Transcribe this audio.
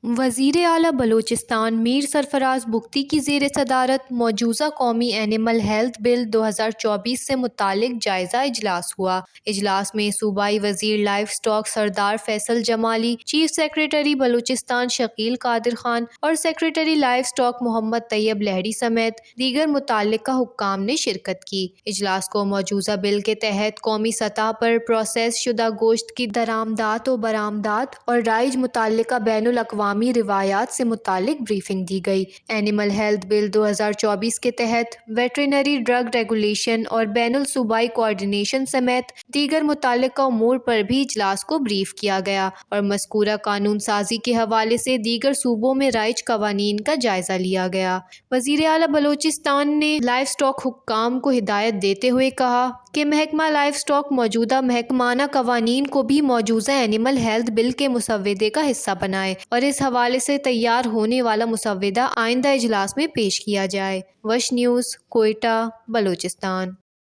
وزیر اعلیٰ بلوچستان میر سرفراز بگٹی کی زیر صدارت مجوزہ قومی اینیمل ہیلتھ بل 2024 سے متعلق جائزہ اجلاس ہوا۔ اجلاس میں صوبائی وزیر لائیف اسٹاک سردار فیصل جمالی، چیف سیکریٹری بلوچستان شکیل قادر خان اور سیکریٹری لائیف اسٹاک محمد طیب لہڑی سمیت دیگر متعلقہ حکام نے شرکت کی۔ اجلاس کو مجوزہ بل کے تحت قومی سطح پر پروسیس شدہ گوشت کی درآمدات و برآمدات اور رائج متعلقہ بین الاقوامی روایات سے متعلق بریفنگ دی گئی۔ اینیمل ہیلتھ بل 2024 کے تحت ویٹرینری ڈرگ ریگولیشن اور بین الصوبائی کوآرڈینیشن سمیت دیگر متعلقہ امور پر بھی اجلاس کو بریف کیا گیا اور مذکورہ قانون سازی کے حوالے سے دیگر صوبوں میں رائج قوانین کا جائزہ لیا گیا۔ وزیر اعلیٰ بلوچستان نے لائف اسٹاک حکام کو ہدایت دیتے ہوئے کہا کہ محکمہ لائف اسٹاک موجودہ محکمانہ قوانین کو بھی موجودہ اینیمل ہیلتھ بل کے مسودے کا حصہ بنائے اور اس حوالے سے تیار ہونے والا مسودہ آئندہ اجلاس میں پیش کیا جائے۔ وش نیوز، کوئٹہ، بلوچستان۔